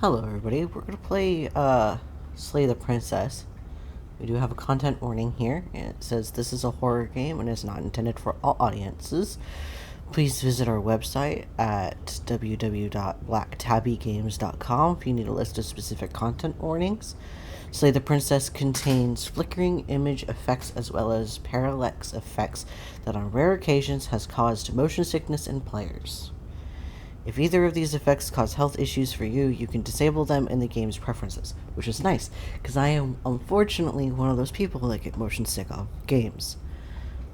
Hello everybody, we're going to play Slay the Princess. We do have a content warning here. It says this is a horror game and is not intended for all audiences. Please visit our website at www.blacktabbygames.com if you need a list of specific content warnings. Slay the Princess contains flickering image effects as well as parallax effects that on rare occasions has caused motion sickness in players. If either of these effects cause health issues for you, you can disable them in the game's preferences, which is nice, because I am unfortunately one of those people that get motion sick off games.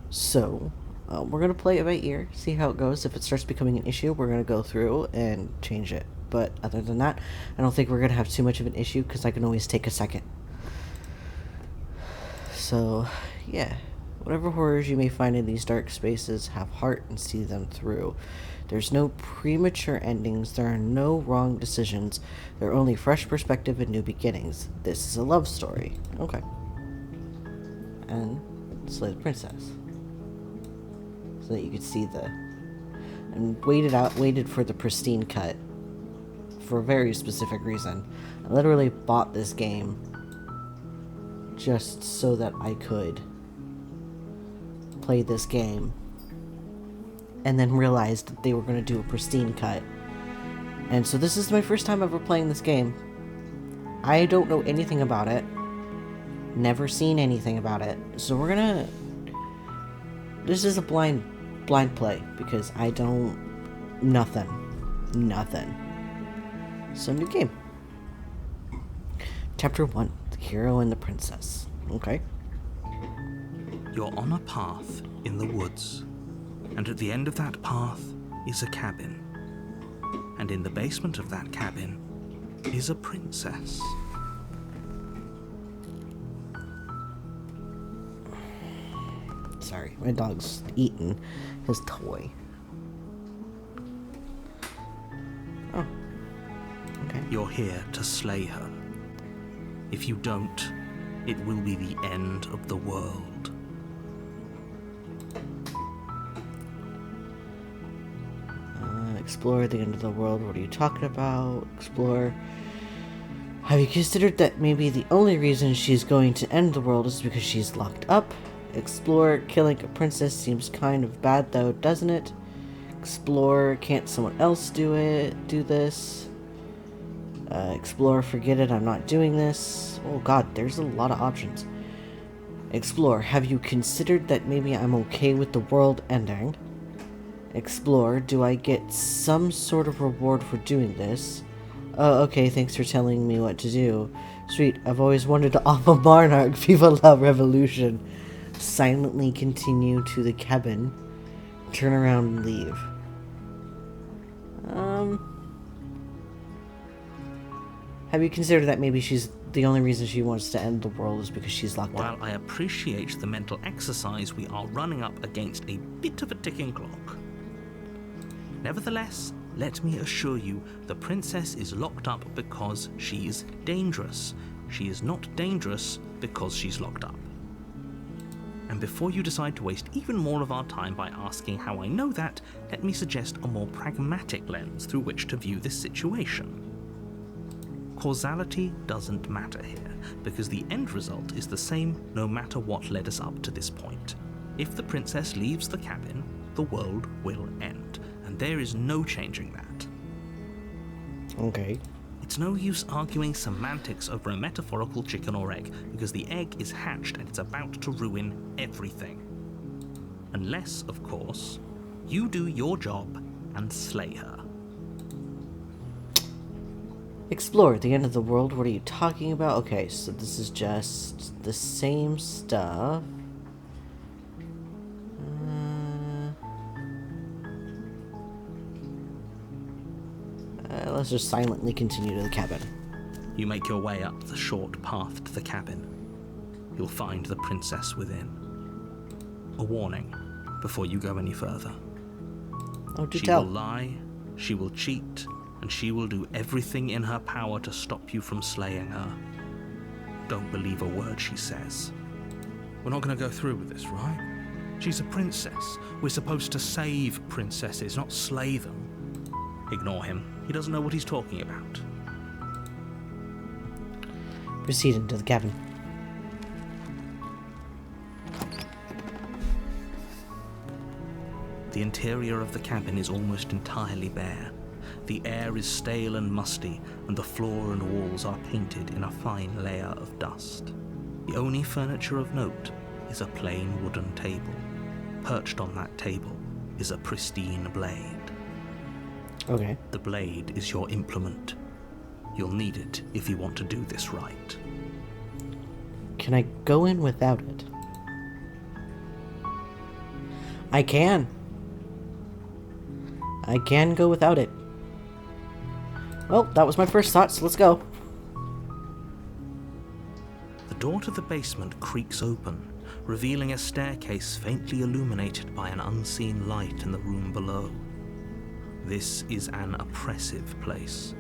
So, we're going to play it by ear, see how it goes. If it starts becoming an issue, we're going to go through and change it. But other than that, I don't think we're going to have too much of an issue, because I can always take a second. So, yeah. Whatever horrors you may find in these dark spaces, have heart and see them through. There's no premature endings, there are no wrong decisions, there are only fresh perspective and new beginnings. This is a love story. Okay. And Slay the Princess. So that you could see the... And waited for the pristine cut. For a very specific reason. I literally bought this game just so that I could play this game, and then realized that they were going to do a pristine cut. And so this is my first time ever playing this game. I don't know anything about it. Never seen anything about it. So we're gonna... This is a blind play, because I don't... Nothing. So new game. Chapter 1, The Hero and the Princess. Okay. You're on a path in the woods, and at the end of that path is a cabin. And in the basement of that cabin is a princess. Sorry, my dog's eating his toy. Oh. Okay. You're here to slay her. If you don't, it will be the end of the world. Explore the end of the world. What are you talking about? Explore. Have you considered that maybe the only reason she's going to end the world is because she's locked up? Explore. Killing a princess seems kind of bad though, doesn't it? Explore. Can't someone else do this? Explore. Forget it. I'm not doing this. Oh god, there's a lot of options. Explore. Have you considered that maybe I'm okay with the world ending? Explore. Do I get some sort of reward for doing this? Oh, okay, thanks for telling me what to do. Sweet, I've always wanted to off a monarch. Viva la revolution. Silently continue to the cabin. Turn around and leave. Have you considered that maybe she's the only reason she wants to end the world is because she's locked up? While I appreciate the mental exercise, we are running up against a bit of a ticking clock. Nevertheless, let me assure you, the princess is locked up because she's dangerous. She is not dangerous because she's locked up. And before you decide to waste even more of our time by asking how I know that, let me suggest a more pragmatic lens through which to view this situation. Causality doesn't matter here, because the end result is the same no matter what led us up to this point. If the princess leaves the cabin, the world will end. And there is no changing that. Okay. It's no use arguing semantics over a metaphorical chicken or egg, because the egg is hatched and it's about to ruin everything. Unless, of course, you do your job and slay her. Explore the end of the world. What are you talking about? Okay, so this is just the same stuff. Let's just silently continue to the cabin. You make your way up the short path to the cabin. You'll find the princess within. A warning before you go any further. Oh, do She tell. will lie, she will cheat, and she will do everything in her power to stop you from slaying her. Don't believe a word she says. We're not going to go through with this, right? She's a princess. We're supposed to save princesses, not slay them. Ignore him. He doesn't know what he's talking about. Proceed into the cabin. The interior of the cabin is almost entirely bare. The air is stale and musty, and the floor and walls are painted in a fine layer of dust. The only furniture of note is a plain wooden table. Perched on that table is a pristine blade. Okay. The blade is your implement. You'll need it if you want to do this right. Can I go in without it? I can. I can go without it. Well, that was my first thought, so let's go. The door to the basement creaks open, revealing a staircase faintly illuminated by an unseen light in the room below. This is an oppressive place.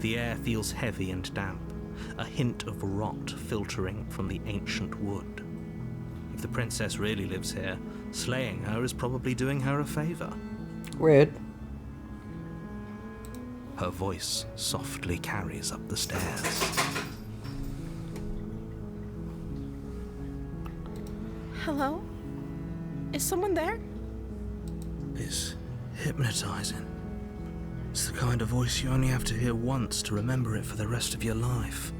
The air feels heavy and damp, a hint of rot filtering from the ancient wood. If the princess really lives here, slaying her is probably doing her a favor. Rude. Her voice softly carries up the stairs. Hello? Is someone there? It's hypnotizing. It's the kind of voice you only have to hear once to remember it for the rest of your life.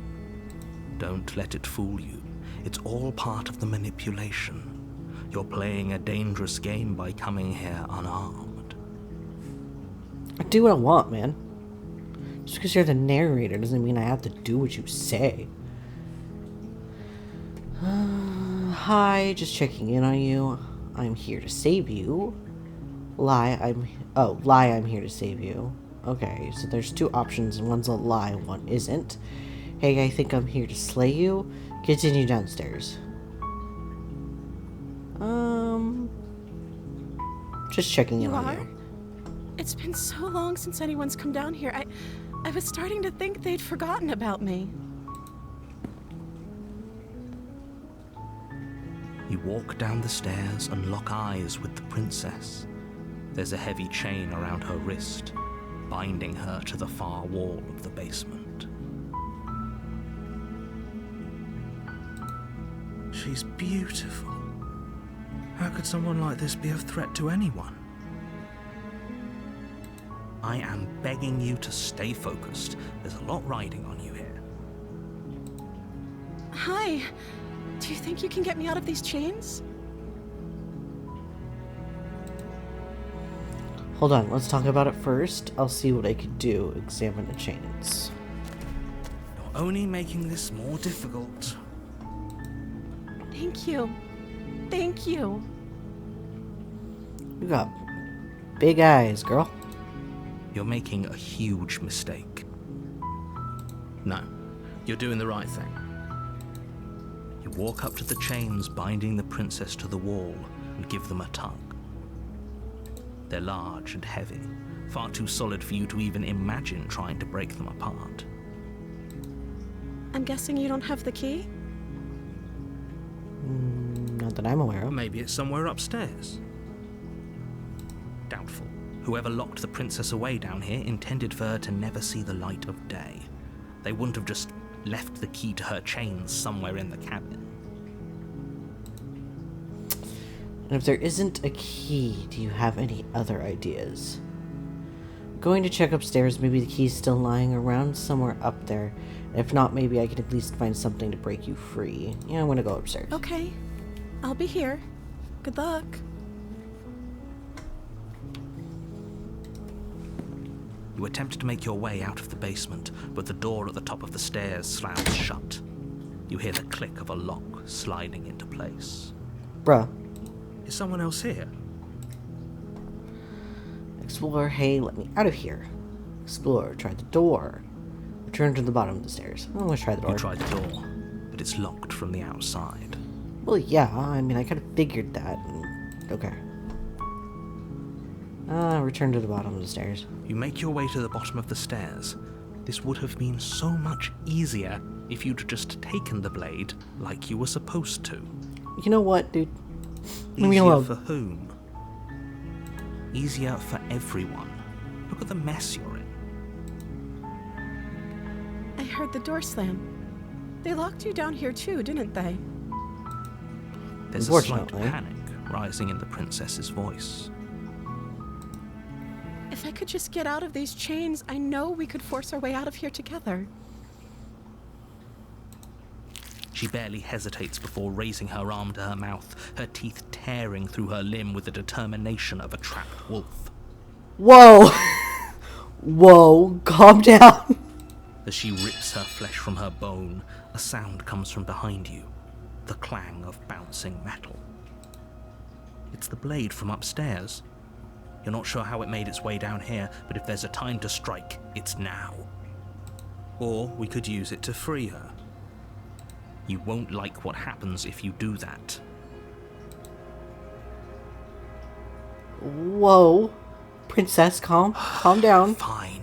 Don't let it fool you. It's all part of the manipulation. You're playing a dangerous game by coming here unarmed. I do what I want, man. Just because you're the narrator doesn't mean I have to do what you say. Hi, just checking in on you. I'm here to save you. Lie, I'm here to save you. Okay, so there's two options, and one's a lie and one isn't. Hey, I think I'm here to slay you. Continue downstairs. Just checking in on you. It's been so long since anyone's come down here. I was starting to think they'd forgotten about me. You walk down the stairs and lock eyes with the princess. There's a heavy chain around her wrist, binding her to the far wall of the basement. She's beautiful. How could someone like this be a threat to anyone? I am begging you to stay focused. There's a lot riding on you here. Hi. Do you think you can get me out of these chains? Hold on, let's talk about it first. I'll see what I can do. Examine the chains. You're only making this more difficult. Thank you. Thank you. You got big eyes, girl. You're making a huge mistake. No, you're doing the right thing. You walk up to the chains binding the princess to the wall and give them a tug. They're large and heavy, far too solid for you to even imagine trying to break them apart. I'm guessing you don't have the key? Not that I'm aware of. Maybe it's somewhere upstairs. Doubtful. Whoever locked the princess away down here intended for her to never see the light of day. They wouldn't have just left the key to her chains somewhere in the cabin. And if there isn't a key, do you have any other ideas? Going to check upstairs, maybe the key's still lying around somewhere up there. If not, maybe I can at least find something to break you free. Yeah, I'm gonna go upstairs. Okay. I'll be here. Good luck. You attempt to make your way out of the basement, but the door at the top of the stairs slams shut. You hear the click of a lock sliding into place. Bruh. Is someone else here? Explore, hey, let me out of here. Explore, try the door. Return to the bottom of the stairs. I'm gonna try the door. You try the door, but it's locked from the outside. Well, yeah, I mean, I kind of figured that. Okay. Return to the bottom of the stairs. You make your way to the bottom of the stairs. This would have been so much easier if you'd just taken the blade like you were supposed to. You know what, dude? Easier for whom? Easier for everyone. Look at the mess you're in. I heard the door slam. They locked you down here too, didn't they? There's a slight Unfortunately. panic rising in the princess's voice. If I could just get out of these chains, I know we could force our way out of here together. She barely hesitates before raising her arm to her mouth, her teeth tearing through her limb with the determination of a trapped wolf. Whoa! Whoa, calm down. As she rips her flesh from her bone, a sound comes from behind you, the clang of bouncing metal. It's the blade from upstairs. You're not sure how it made its way down here, but if there's a time to strike, it's now. Or we could use it to free her. You won't like what happens if you do that. Whoa. Princess, calm down. Fine.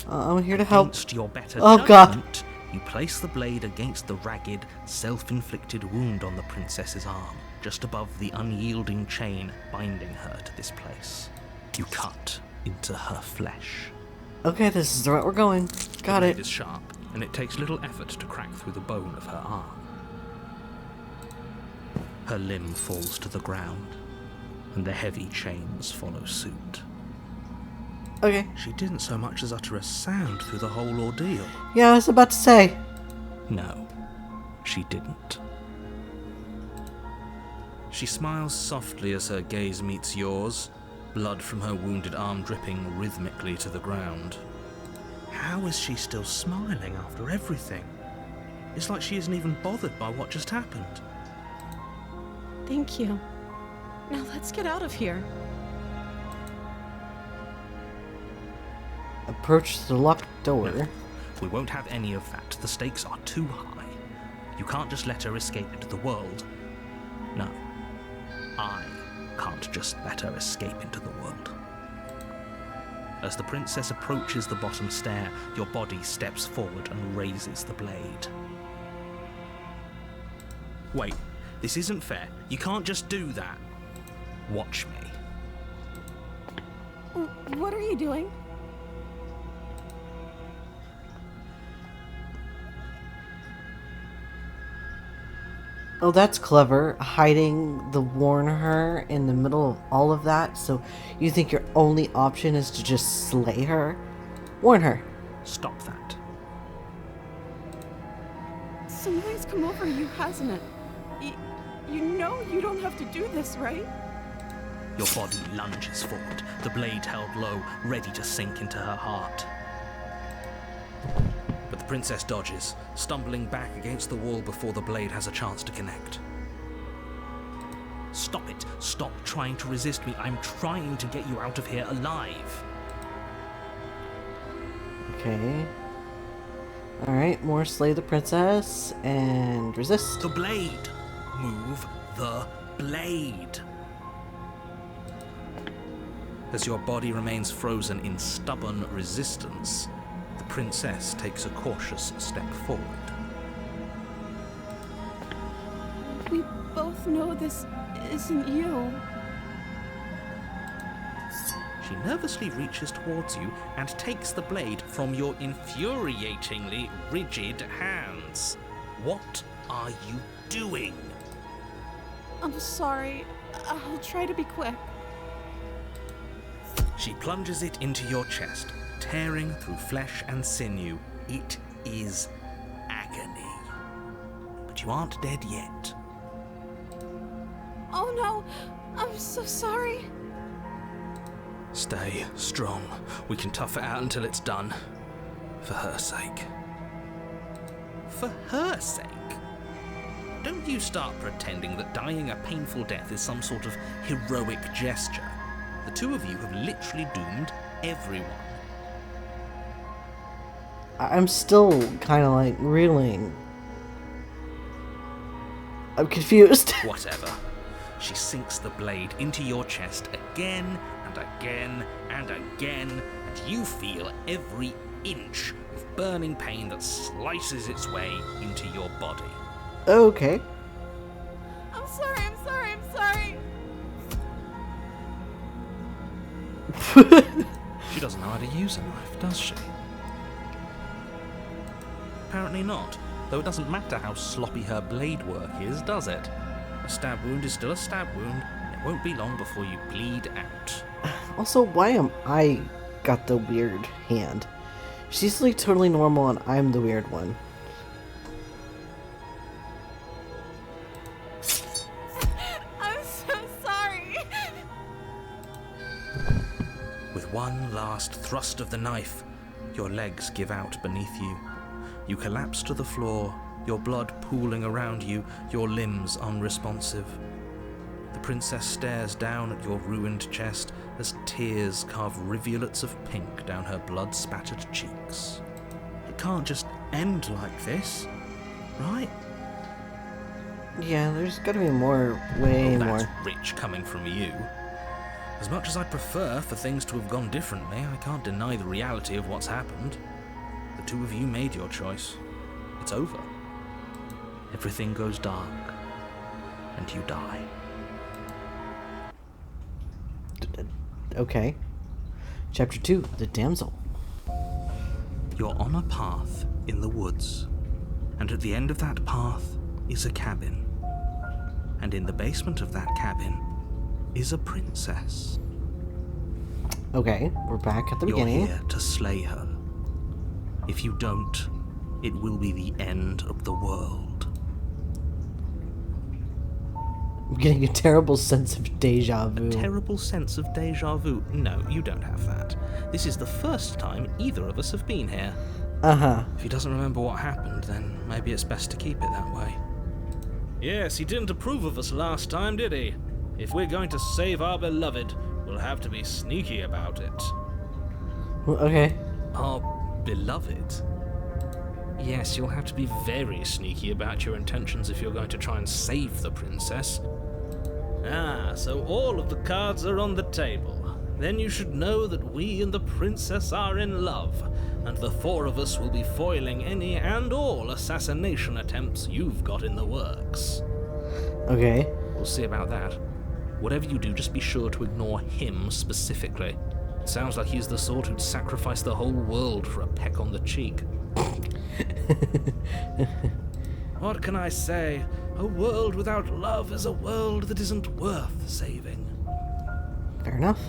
I'm here to help. Against your better Oh, God. judgment, you place the blade against the ragged, self-inflicted wound on the princess's arm, just above the unyielding chain binding her to this place. You cut into her flesh. Okay, this is the route we're going. Got The it. blade is sharp, and it takes little effort to crack through the bone of her arm. Her limb falls to the ground, and the heavy chains follow suit. Okay. She didn't so much as utter a sound through the whole ordeal. Yeah, I was about to say. No, she didn't. She smiles softly as her gaze meets yours, blood from her wounded arm dripping rhythmically to the ground. How is she still smiling after everything? It's like she isn't even bothered by what just happened. Thank you. Now let's get out of here. Approach the locked door. No, we won't have any of that. The stakes are too high. You can't just let her escape into the world. No, I can't just let her escape into the world. As the princess approaches the bottom stair, your body steps forward and raises the blade. Wait, this isn't fair. You can't just do that. Watch me. What are you doing? Oh, that's clever. Hiding the warn her in the middle of all of that, so you think your only option is to just slay her? Warn her. Stop that. Something's come over you, hasn't it? You know you don't have to do this, right? Your body lunges forward, the blade held low, ready to sink into her heart. But the princess dodges, stumbling back against the wall before the blade has a chance to connect. Stop it. Stop trying to resist me. I'm trying to get you out of here alive. Okay. Alright, more slay the princess and resist. The blade. Move the blade. As your body remains frozen in stubborn resistance, the princess takes a cautious step forward. We both know this isn't you. She nervously reaches towards you and takes the blade from your infuriatingly rigid hands. What are you doing? I'm sorry. I'll try to be quick. She plunges it into your chest, tearing through flesh and sinew. It is agony. But you aren't dead yet. Oh no! I'm so sorry. Stay strong. We can tough it out until it's done. For her sake. For her sake? Don't you start pretending that dying a painful death is some sort of heroic gesture. The two of you have literally doomed everyone. I'm still kind of like reeling. I'm confused. Whatever. She sinks the blade into your chest again and again and again, and you feel every inch of burning pain that slices its way into your body. Okay. I'm sorry, I'm sorry, I'm sorry. She doesn't know how to use a knife, does she? Apparently not. though it doesn't matter how sloppy her blade work is, does it? A stab wound is still a stab wound, and it won't be long before you bleed out. Also, why am I got the weird hand? She's like totally normal and I'm the weird one. I'm so sorry. With one last thrust of the knife, your legs give out beneath you. You collapse to the floor, your blood pooling around you, your limbs unresponsive. The princess stares down at your ruined chest as tears carve rivulets of pink down her blood-spattered cheeks. It can't just end like this, right? Yeah, there's gotta be more, way That's more. rich coming from you. As much as I'd prefer for things to have gone differently, I can't deny the reality of what's happened. The two of you made your choice. It's over. Everything goes dark, and you die. Okay. Chapter 2, The Damsel. You're on a path in the woods, and at the end of that path is a cabin. And in the basement of that cabin is a princess. Okay, we're back at the You're beginning. here to slay her. If you don't, it will be the end of the world. I'm getting a terrible sense of deja vu. Terrible sense of deja vu. No, you don't have that. This is the first time either of us have been here. Uh-huh. If he doesn't remember what happened, then maybe it's best to keep it that way. Yes, he didn't approve of us last time, did he? If we're going to save our beloved, we'll have to be sneaky about it. Well, okay. Our beloved? Yes, you'll have to be very sneaky about your intentions if you're going to try and save the princess. Ah, so all of the cards are on the table. Then you should know that we and the princess are in love, and the four of us will be foiling any and all assassination attempts you've got in the works. Okay. We'll see about that. Whatever you do, just be sure to ignore him specifically. It sounds like he's the sort who'd sacrifice the whole world for a peck on the cheek. What can I say? A world without love is a world that isn't worth saving. Fair enough.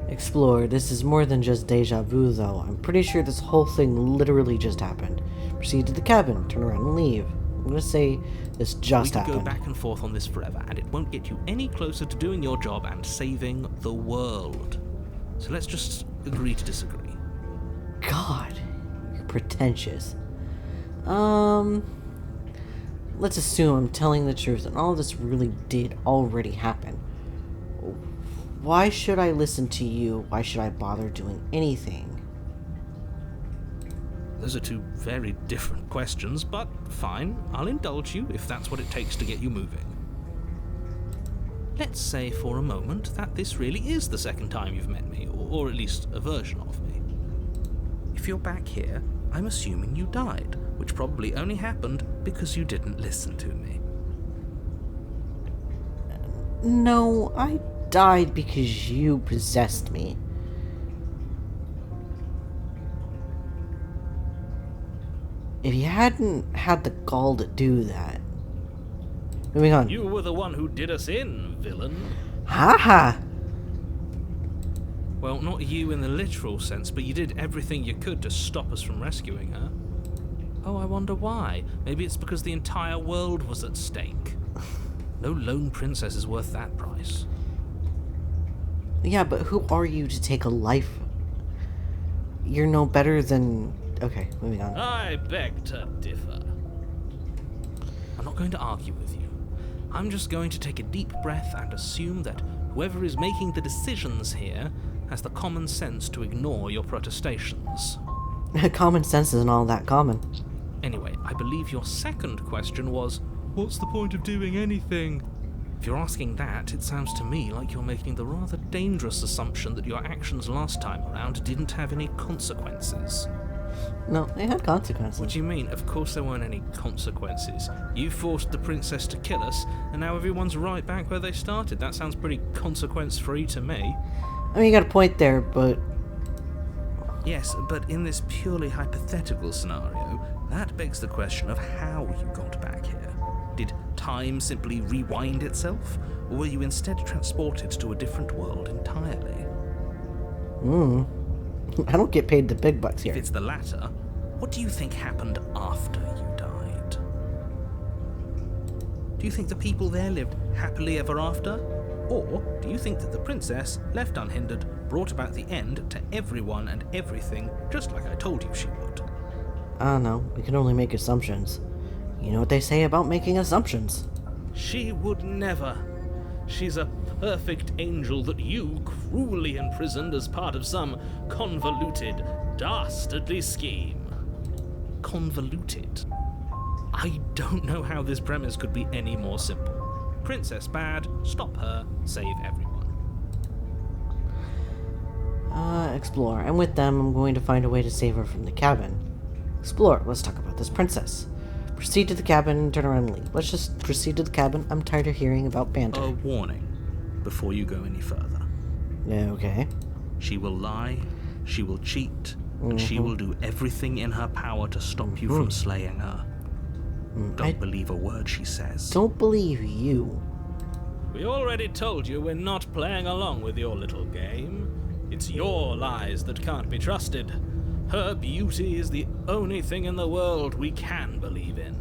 Explore. This is more than just deja vu, though. I'm pretty sure this whole thing literally just happened. Proceed to the cabin, turn around and leave. I'm gonna say this just We happened. could go back and forth on this forever, and it won't get you any closer to doing your job and saving the world. So let's just agree to disagree. God, you're pretentious. Let's assume I'm telling the truth and all this really did already happen. Why should I listen to you? Why should I bother doing anything? Those are two very different questions, but fine, I'll indulge you if that's what it takes to get you moving. Let's say for a moment that this really is the second time you've met me, or at least a version of me. If you're back here, I'm assuming you died, which probably only happened because you didn't listen to me. No, I died because you possessed me. If you hadn't had the gall to do that. Moving on. You were the one who did us in, villain. Ha! Well, not you in the literal sense, but you did everything you could to stop us from rescuing her. Oh, I wonder why. Maybe it's because the entire world was at stake. No lone princess is worth that price. Yeah, but who are you to take a life? You're no better than... Okay, moving on. I beg to differ. I'm not going to argue with you. I'm just going to take a deep breath and assume that whoever is making the decisions here has the common sense to ignore your protestations. Common sense isn't all that common. Anyway, I believe your second question was, what's the point of doing anything? If you're asking that, it sounds to me like you're making the rather dangerous assumption that your actions last time around didn't have any consequences. No, they had consequences. What do you mean? Of course there weren't any consequences. You forced the princess to kill us, and now everyone's right back where they started. That sounds pretty consequence-free to me. I mean, you got a point there, but... Yes, but in this purely hypothetical scenario, that begs the question of how you got back here. Did time simply rewind itself, or were you instead transported to a different world entirely? I don't get paid the big bucks here. If it's the latter, what do you think happened after you died? Do you think the people there lived happily ever after? Or do you think that the princess, left unhindered, brought about the end to everyone and everything, just like I told you she would? I don't know. We can only make assumptions. You know what they say about making assumptions. She would never. She's a perfect angel that you cruelly imprisoned as part of some convoluted, dastardly scheme. Convoluted? I don't know how this premise could be any more simple. Princess bad, stop her, save everyone. Explore. I'm with them. I'm going to find a way to save her from the cabin. Explore. Let's talk about this princess. Proceed to the cabin, turn around and leave. Let's just proceed to the cabin. I'm tired of hearing about banter. A warning before you go any further. Okay. She will lie, she will cheat, and she will do everything in her power to stop you from slaying her. Don't believe a word she says. Don't believe you. We already told you we're not playing along with your little game. It's your lies that can't be trusted. Her beauty is the only thing in the world we can believe in.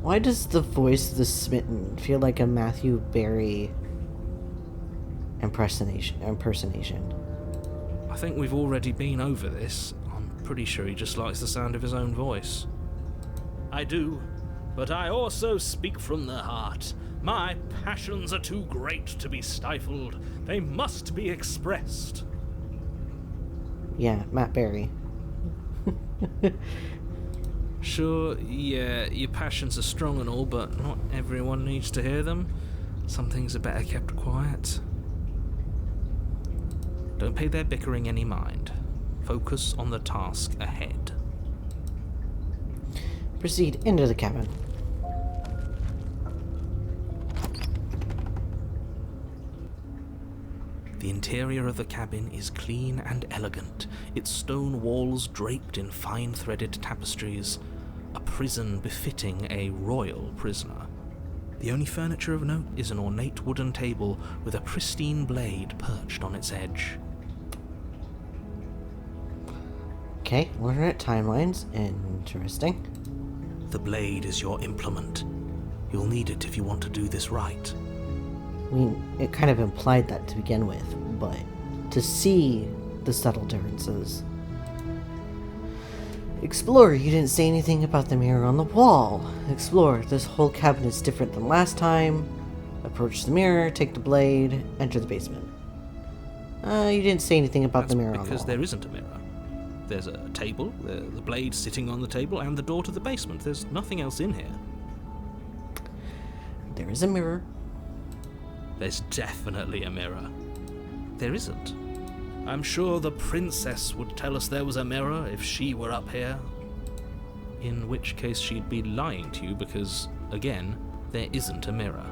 Why does the voice of the smitten feel like a Matthew Barry impersonation? I think we've already been over this. I'm pretty sure he just likes the sound of his own voice. I do, but I also speak from the heart. My passions are too great to be stifled. They must be expressed. Yeah, Matt Berry. Sure, yeah, your passions are strong and all, but not everyone needs to hear them. Some things are better kept quiet. Don't pay their bickering any mind. Focus on the task ahead. Proceed into the cabin. The interior of the cabin is clean and elegant, its stone walls draped in fine-threaded tapestries, a prison befitting a royal prisoner. The only furniture of note is an ornate wooden table with a pristine blade perched on its edge. Okay, alternate timelines. Interesting. The blade is your implement. You'll need it if you want to do this right. I mean, it kind of implied that to begin with, but to see the subtle differences. Explore. You didn't say anything about the mirror on the wall. Explore. This whole cabin is different than last time. Approach the mirror, take the blade, enter the basement. You didn't say anything about the mirror on the wall. Because there isn't a mirror. There's a table, the blade sitting on the table, and the door to the basement. There's nothing else in here. There is a mirror. There's definitely a mirror. There isn't. I'm sure the princess would tell us there was a mirror if she were up here. In which case she'd be lying to you because, again, there isn't a mirror.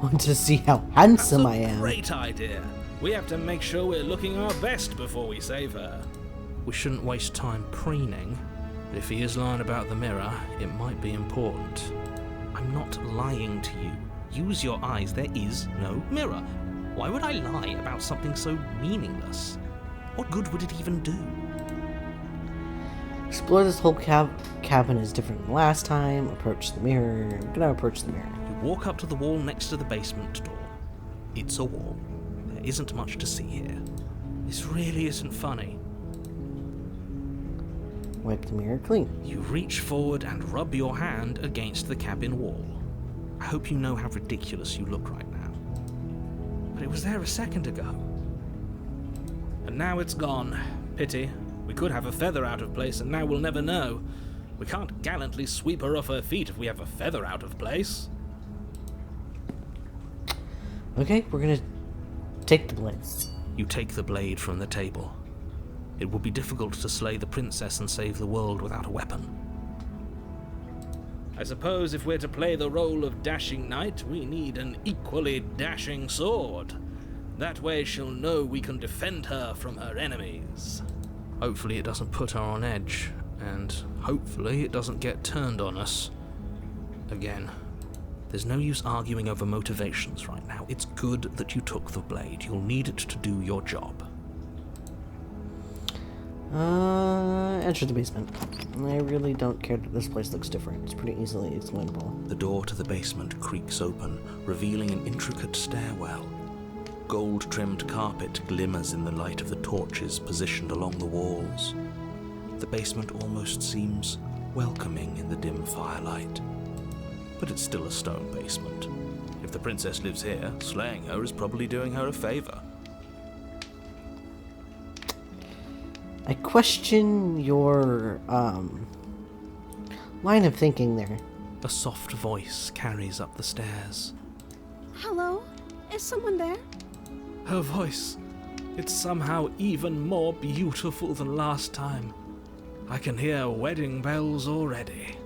Want to see how handsome I That's a am. great idea. We have to make sure we're looking our best before we save her. We shouldn't waste time preening. But if he is lying about the mirror, it might be important. I'm not lying to you. Use your eyes. There is no mirror. Why would I lie about something so meaningless? What good would it even do? Explore this whole cabin is different than last time. Approach the mirror. I'm gonna approach the mirror. You walk up to the wall next to the basement door. It's a wall. There isn't much to see here. This really isn't funny. Wipe the mirror clean. You reach forward and rub your hand against the cabin wall. I hope you know how ridiculous you look right now. But it was there a second ago. And now it's gone. Pity. We could have a feather out of place and now we'll never know. We can't gallantly sweep her off her feet if we have a feather out of place. Okay, we're gonna take the blade. You take the blade from the table. It would be difficult to slay the princess and save the world without a weapon. I suppose if we're to play the role of dashing knight, we need an equally dashing sword. That way she'll know we can defend her from her enemies. Hopefully it doesn't put her on edge, and hopefully it doesn't get turned on us. Again, there's no use arguing over motivations right now. It's good that you took the blade. You'll need it to do your job. Enter the basement. I really don't care that this place looks different. It's pretty easily explainable. The door to the basement creaks open, revealing an intricate stairwell. Gold-trimmed carpet glimmers in the light of the torches positioned along the walls. The basement almost seems welcoming in the dim firelight. But it's still a stone basement. If the princess lives here, slaying her is probably doing her a favor. I question your, line of thinking there. A soft voice carries up the stairs. Hello? Is someone there? Her voice, it's somehow even more beautiful than last time. I can hear wedding bells already.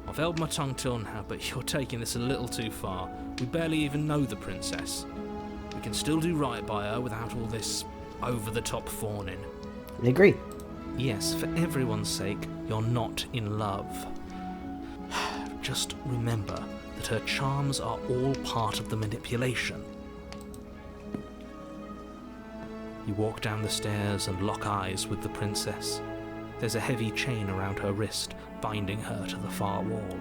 I've held my tongue till now, but you're taking this a little too far. We barely even know the princess. We can still do right by her without all this over-the-top fawning. I agree. Yes, for everyone's sake, you're not in love. Just remember that her charms are all part of the manipulation. You walk down the stairs and lock eyes with the princess. There's a heavy chain around her wrist, binding her to the far wall.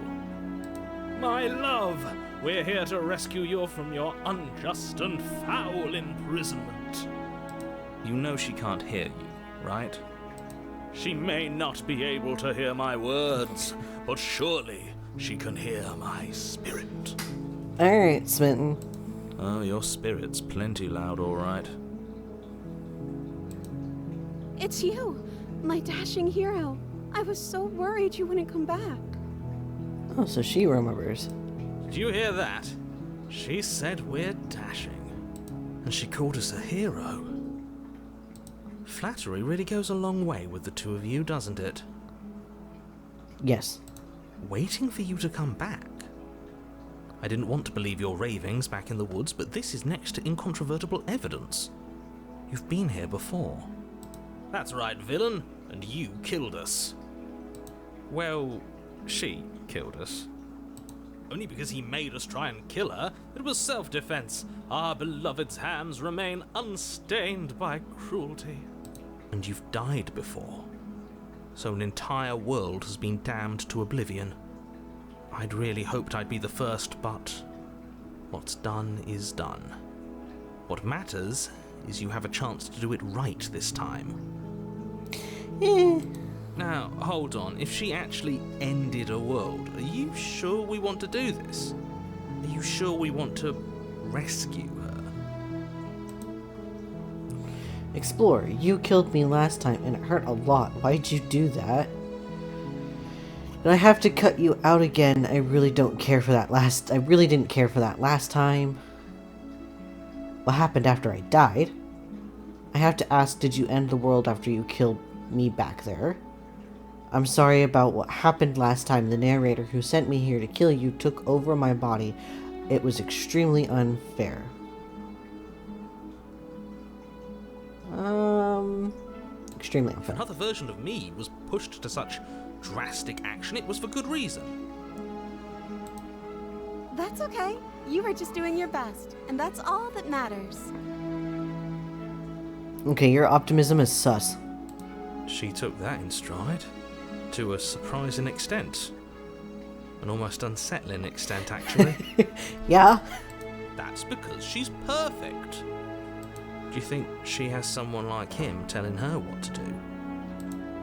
My love, we're here to rescue you from your unjust and foul imprisonment. You know she can't hear you, right? She may not be able to hear my words, but surely she can hear my spirit. Alright, Smitten. Oh, your spirit's plenty loud, all right. It's you, my dashing hero. I was so worried you wouldn't come back. Oh, so she remembers. Did you hear that? She said we're dashing. And she called us a hero. Flattery really goes a long way with the two of you, doesn't it? Yes. Waiting for you to come back. I didn't want to believe your ravings back in the woods, but this is next to incontrovertible evidence. You've been here before. That's right, villain, and you killed us. Well, she killed us. Only because he made us try and kill her. It was self-defense. Our beloved's hands remain unstained by cruelty. And you've died before. So an entire world has been damned to oblivion. I'd really hoped I'd be the first, but what's done is done. What matters is you have a chance to do it right this time. Now, hold on. If she actually ended a world, are you sure we want to do this? Are you sure we want to rescue her? Explorer, you killed me last time and it hurt a lot. Why'd you do that? Did I have to cut you out again? I really didn't care for that last time. What happened after I died? I have to ask, did you end the world after you killed me back there? I'm sorry about what happened last time. The narrator who sent me here to kill you took over my body. It was extremely unfair. Extremely unfair. Another version of me was pushed to such drastic action. It was for good reason. That's okay. You were just doing your best, and that's all that matters. Okay, your optimism is sus. She took that in stride. To a surprising extent. An almost unsettling extent, actually. Yeah? That's because she's perfect. Do you think she has someone like him telling her what to do?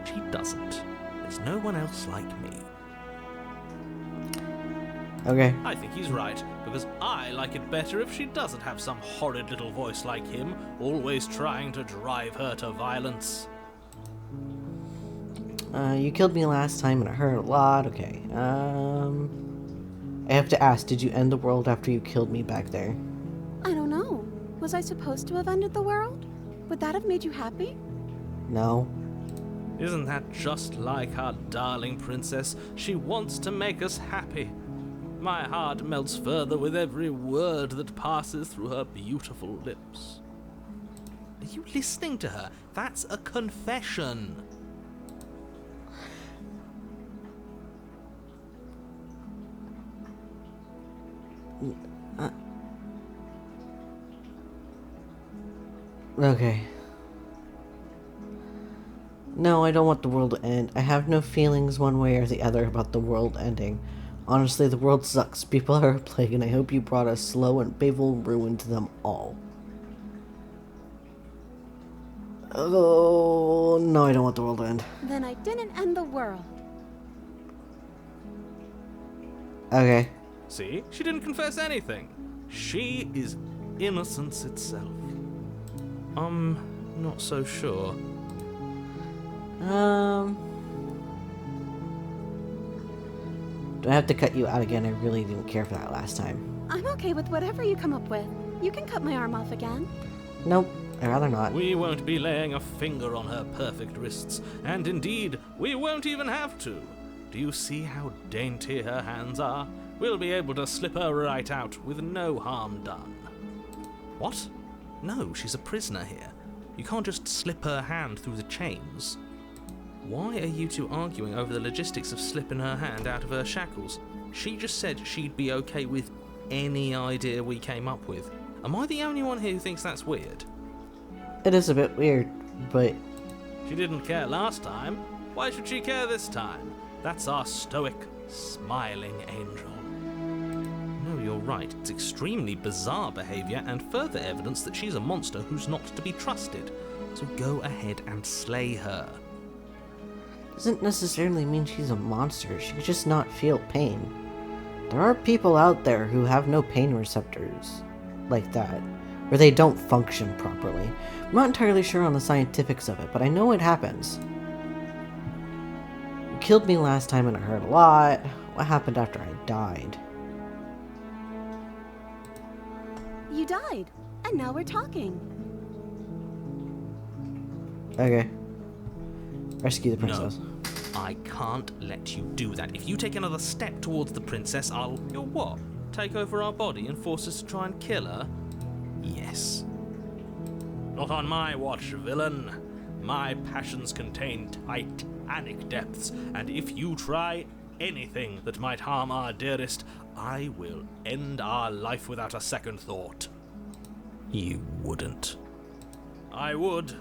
She doesn't. There's no one else like me. Okay. I think he's right, because I like it better if she doesn't have some horrid little voice like him, always trying to drive her to violence. You killed me last time and it hurt a lot. Okay. I have to ask, did you end the world after you killed me back there? I don't know. Was I supposed to have ended the world? Would that have made you happy? No. Isn't that just like our darling princess? She wants to make us happy. My heart melts further with every word that passes through her beautiful lips. Are you listening to her? That's a confession. Okay. No, I don't want the world to end. I have no feelings one way or the other about the world ending. Honestly, the world sucks. People are a plague, and I hope you brought a slow and painful ruin to them all. Oh, no, I don't want the world to end. Then I didn't end the world. Okay. See? She didn't confess anything. She is innocence itself. I'm not so sure. Do I have to cut you out again? I really didn't care for that last time. I'm okay with whatever you come up with. You can cut my arm off again. Nope, I'd rather not. We won't be laying a finger on her perfect wrists, and indeed, we won't even have to. Do you see how dainty her hands are? We'll be able to slip her right out with no harm done. What? No, she's a prisoner here. You can't just slip her hand through the chains. Why are you two arguing over the logistics of slipping her hand out of her shackles? She just said she'd be okay with any idea we came up with. Am I the only one here who thinks that's weird? It is a bit weird, but... She didn't care last time. Why should she care this time? That's our stoic, smiling angel. No, you're right. It's extremely bizarre behavior and further evidence that she's a monster who's not to be trusted. So go ahead and slay her. Doesn't necessarily mean she's a monster. She could just not feel pain. There are people out there who have no pain receptors like that, where they don't function properly. I'm not entirely sure on the scientifics of it, but I know it happens. You killed me last time and it hurt a lot. What happened after I died? You died, and now we're talking. Okay. Rescue the princess. No, I can't let you do that. If you take another step towards the princess, You'll what? Take over our body and force us to try and kill her? Yes. Not on my watch, villain. My passions contain titanic depths, and if you try anything that might harm our dearest, I will end our life without a second thought. You wouldn't. I would.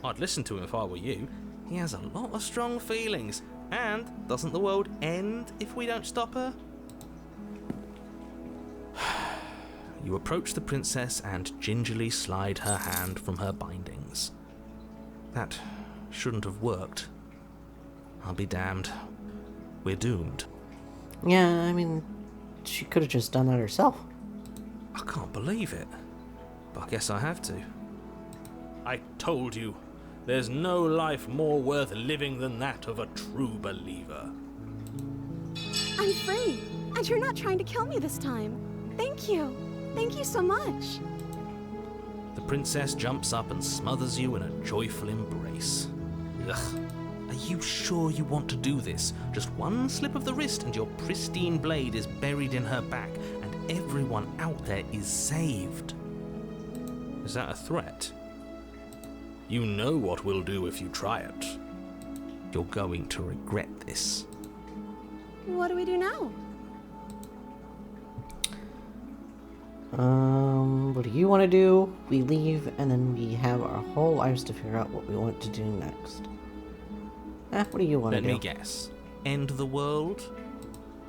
I'd listen to him if I were you. He has a lot of strong feelings. And doesn't the world end if we don't stop her? You approach the princess and gingerly slide her hand from her bindings. That shouldn't have worked. I'll be damned. We're doomed. Yeah, I mean, she could have just done that herself. I can't believe it. But I guess I have to. I told you. There's no life more worth living than that of a true believer. I'm free, and you're not trying to kill me this time. Thank you. Thank you so much. The princess jumps up and smothers you in a joyful embrace. Ugh. Are you sure you want to do this? Just one slip of the wrist and your pristine blade is buried in her back, and everyone out there is saved. Is that a threat? You know what we'll do if you try it. You're going to regret this. What do we do now? What do you want to do? We leave, and then we have our whole lives to figure out what we want to do next. What do you want to do? Let me guess. End the world?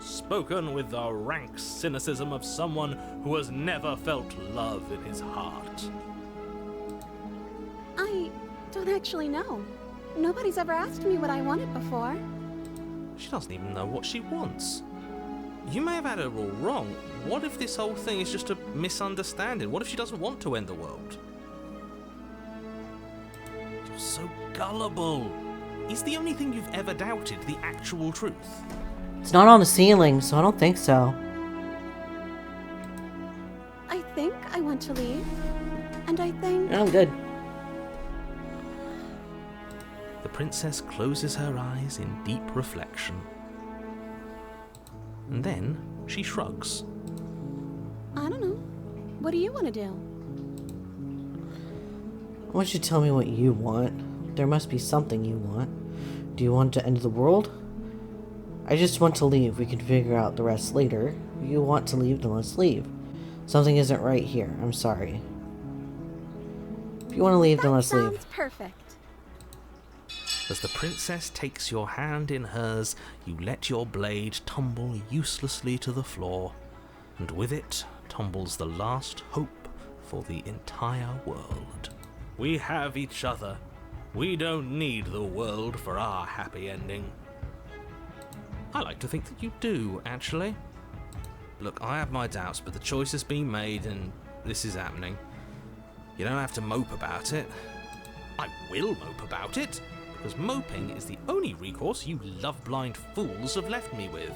Spoken with the rank cynicism of someone who has never felt love in his heart. I don't actually know. Nobody's ever asked me what I wanted before. She doesn't even know what she wants. You may have had her all wrong. What if this whole thing is just a misunderstanding? What if she doesn't want to end the world? You're so gullible. Is the only thing you've ever doubted the actual truth? It's not on the ceiling, so I don't think so. I think I want to leave. And I think... I'm good. The princess closes her eyes in deep reflection. And then she shrugs. I don't know. What do you want to do? I want you to tell me what you want. There must be something you want. Do you want to end the world? I just want to leave. We can figure out the rest later. If you want to leave, then let's leave. Something isn't right here. I'm sorry. If you want to leave, then let's leave. Sounds perfect. As the princess takes your hand in hers, you let your blade tumble uselessly to the floor, and with it tumbles the last hope for the entire world. We have each other. We don't need the world for our happy ending. I like to think that you do, actually. Look, I have my doubts, but the choice has been made and this is happening. You don't have to mope about it. I will mope about it, because moping is the only recourse you love-blind fools have left me with.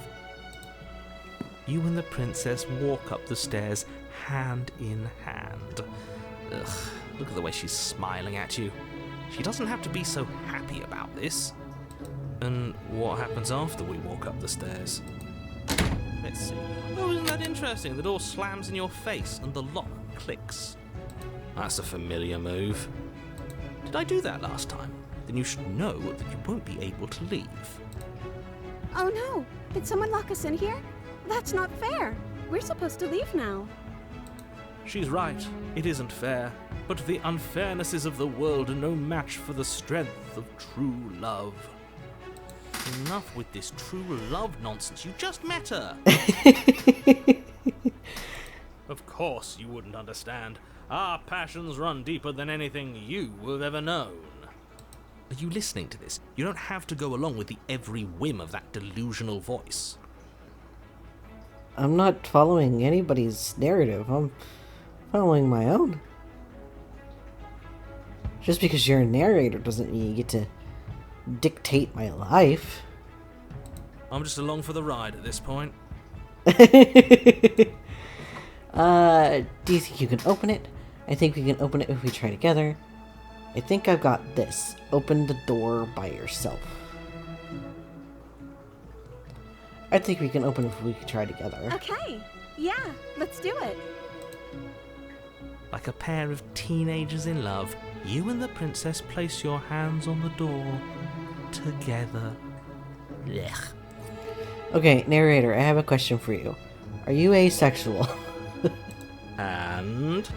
You and the princess walk up the stairs hand in hand. Ugh, look at the way she's smiling at you. She doesn't have to be so happy about this. And what happens after we walk up the stairs? Let's see. Oh, isn't that interesting? The door slams in your face and the lock clicks. That's a familiar move. Did I do that last time? Then you should know that you won't be able to leave. Oh no! Did someone lock us in here? That's not fair. We're supposed to leave now. She's right. It isn't fair. But the unfairnesses of the world are no match for the strength of true love. Enough with this true love nonsense. You just met her. Of course you wouldn't understand. Our passions run deeper than anything you have ever known. Are you listening to this? You don't have to go along with the every whim of that delusional voice. I'm not following anybody's narrative. I'm following my own. Just because you're a narrator doesn't mean you get to dictate my life. I'm just along for the ride at this point. Do you think you can open it? I think we can open it if we try together. I think I've got this. Open the door by yourself. I think we can open it if we try together. Okay. Yeah, let's do it. Like a pair of teenagers in love, you and the princess place your hands on the door together. Blech. Okay, narrator, I have a question for you. Are you asexual? And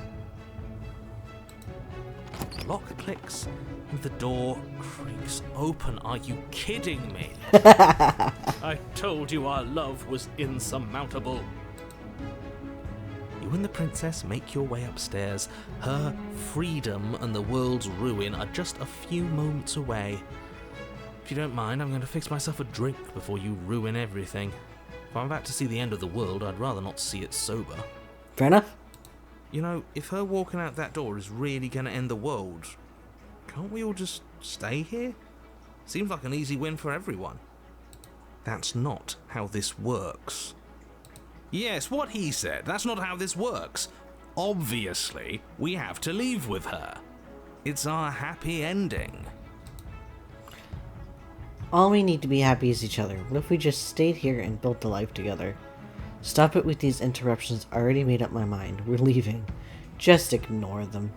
the lock clicks and the door creaks open. Are you kidding me? I told you our love was insurmountable. You and the princess make your way upstairs. Her freedom and the world's ruin are just a few moments away. If you don't mind, I'm going to fix myself a drink before you ruin everything. If I'm about to see the end of the world, I'd rather not see it sober. Fair enough. You know, if her walking out that door is really going to end the world, can't we all just stay here? Seems like an easy win for everyone. That's not how this works. Yes, what he said. That's not how this works. Obviously, we have to leave with her. It's our happy ending. All we need to be happy is each other. What if we just stayed here and built a life together? Stop it with these interruptions. I already made up my mind. We're leaving. Just ignore them.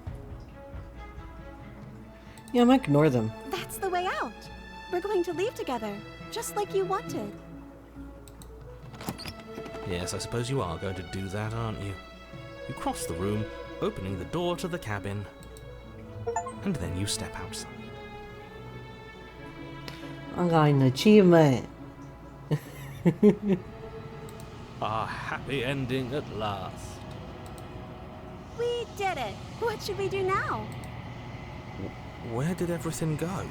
Yeah, I'm gonna ignore them. That's the way out. We're going to leave together, just like you wanted. Yes, I suppose you are going to do that, aren't you? You cross the room, opening the door to the cabin, and then you step outside. I got an achievement. Our happy ending at last. We did it. What should we do now? Where did everything go?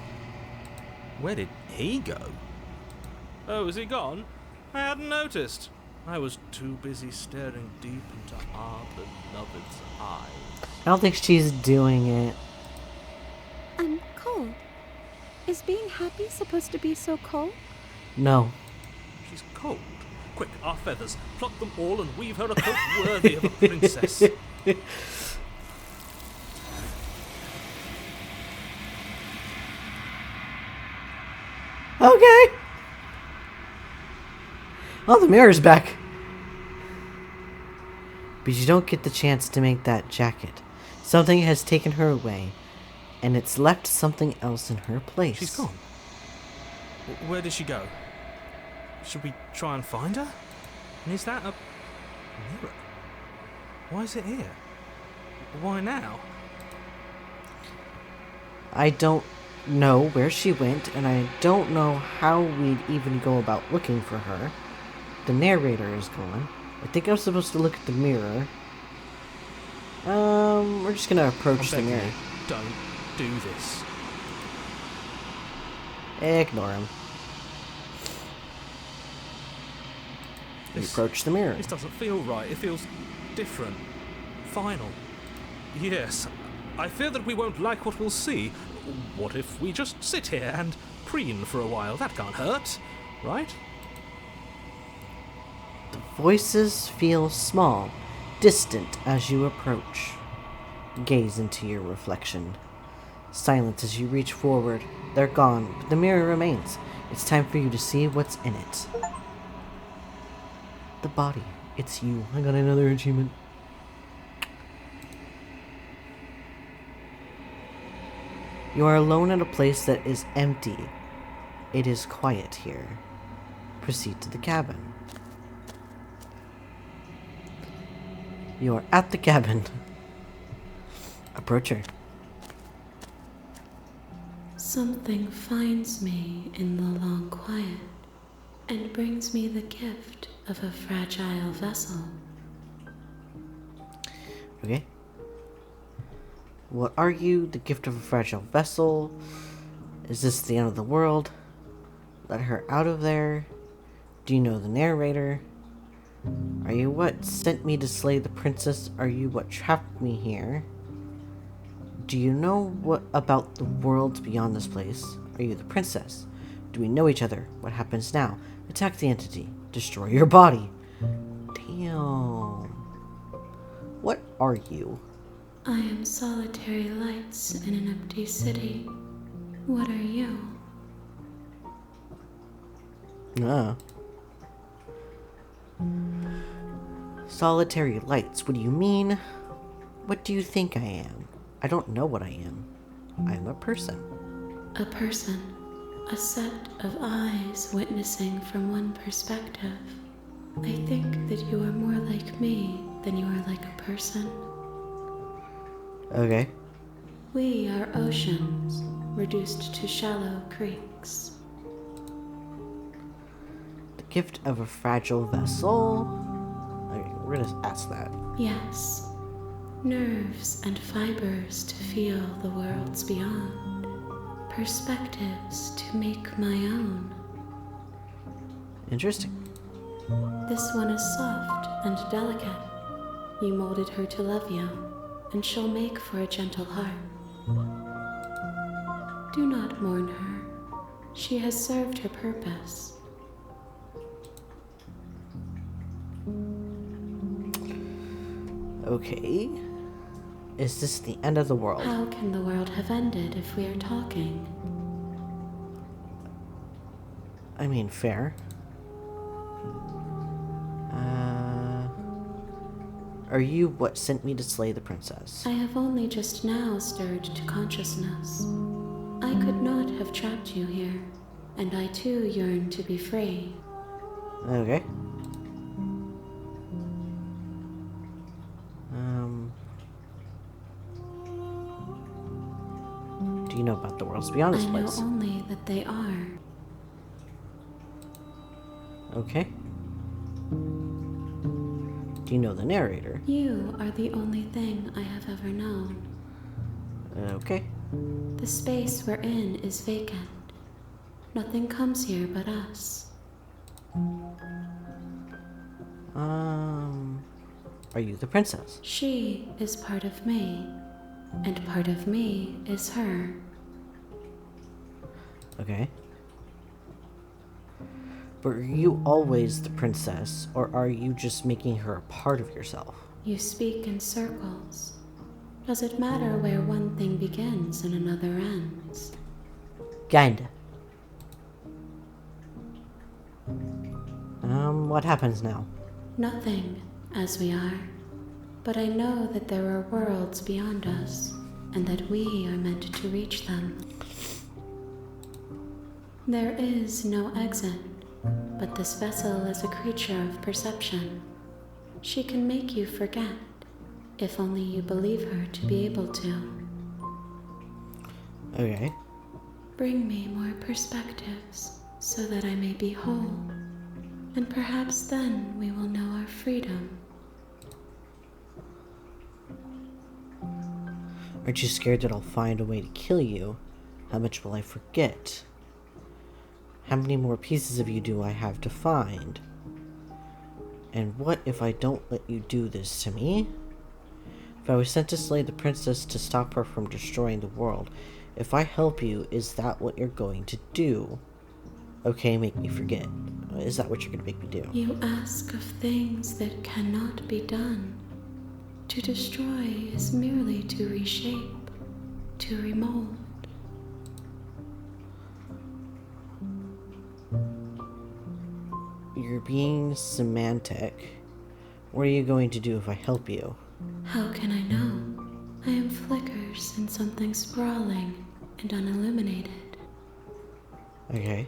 Where did he go? Oh, is he gone? I hadn't noticed. I was too busy staring deep into our beloved's eyes. I don't think she's doing it. I'm cold. Is being happy supposed to be so cold? No. She's cold. Quick, our feathers. Pluck them all and weave her a coat worthy of a princess. Okay. Oh, the mirror's back. But you don't get the chance to make that jacket. Something has taken her away, and it's left something else in her place. She's gone. Where did she go? Should we try and find her? And is that a mirror? Why is it here? Why now? I don't know where she went, and I don't know how we'd even go about looking for her. The narrator is gone. I think I'm supposed to look at the mirror. We're just gonna approach the mirror. Don't do this. Ignore him. We approach the mirror. This doesn't feel right. It feels different. Final. Yes. I fear that we won't like what we'll see. What if we just sit here and preen for a while? That can't hurt, right? The voices feel small, distant as you approach. Gaze into your reflection. Silent as you reach forward. They're gone, but the mirror remains. It's time for you to see what's in it. The body. It's you. I got another achievement. You are alone at a place that is empty. It is quiet here. Proceed to the cabin. You are at the cabin. Approach her. Something finds me in the long quiet and brings me the gift of a fragile vessel. Okay. What are you? The gift of a fragile vessel? Is this the end of the world? Let her out of there. Do you know the narrator? Are you what sent me to slay the princess? Are you what trapped me here? Do you know what about the worlds beyond this place? Are you the princess? Do we know each other? What happens now? Attack the entity. Destroy your body. Damn. What are you? I am solitary lights in an empty city. What are you? Ah. Solitary lights. What do you mean? What do you think I am? I don't know what I am. I am a person. A person. A set of eyes witnessing from one perspective. I think that you are more like me than you are like a person. Okay. We are oceans, reduced to shallow creeks. The gift of a fragile vessel? Okay, we're gonna ask that. Yes. Nerves and fibers to feel the worlds beyond. Perspectives to make my own. Interesting. This one is soft and delicate. You molded her to love you, and she'll make for a gentle heart. Do not mourn her. She has served her purpose. Okay. Is this the end of the world? How can the world have ended if we are talking? I mean, fair. Are you what sent me to slay the princess? I have only just now stirred to consciousness. I could not have trapped you here, and I too yearn to be free. Okay. Do you know about the worlds beyond this I know place? only that they are. Okay. Do you know the narrator? You are the only thing I have ever known. Okay. The space we're in is vacant. Nothing comes here but us. Are you the princess? She is part of me, and part of me is her. Okay. But are you always the princess, or are you just making her a part of yourself? You speak in circles. Does it matter where one thing begins and another ends? Kinda. what happens now? Nothing, as we are. But I know that there are worlds beyond us, and that we are meant to reach them. There is no exit, but this vessel is a creature of perception. She can make you forget, if only you believe her to be able to. Okay. Bring me more perspectives, so that I may be whole, and perhaps then we will know our freedom. Aren't you scared that I'll find a way to kill you? How much will I forget? How many more pieces of you do I have to find? And what if I don't let you do this to me? If I was sent to slay the princess to stop her from destroying the world, if I help you, is that what you're going to do? Okay, make me forget. Is that what you're going to make me do? You ask of things that cannot be done. To destroy is merely to reshape, to remold. You're being semantic. What are you going to do if I help you? How can I know? I am flickers in something sprawling and unilluminated. Okay.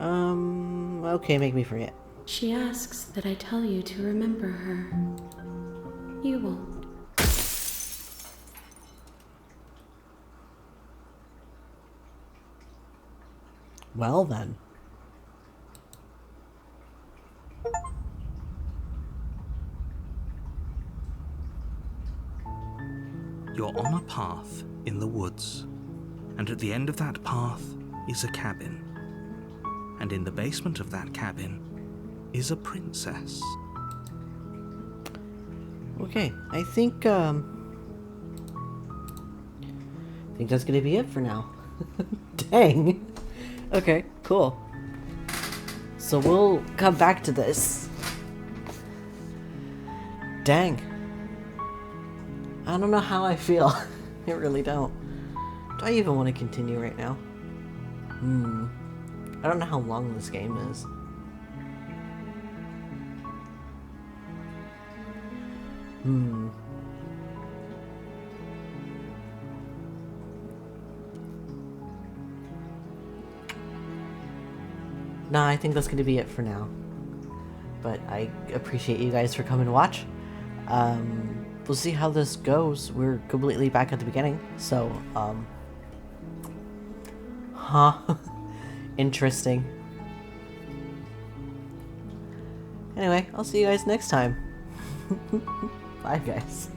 Okay, make me forget. She asks that I tell you to remember her. You won't. Well then. You're on a path in the woods, and at the end of that path is a cabin. And in the basement of that cabin is a princess. Okay, I think that's gonna be it for now. Dang. Okay, cool. So we'll come back to this. Dang. I don't know how I feel. I really don't. Do I even want to continue right now? I don't know how long this game is. Nah, I think that's going to be it for now. But I appreciate you guys for coming to watch. We'll see how this goes. We're completely back at the beginning, so, interesting. Anyway, I'll see you guys next time. Bye, guys.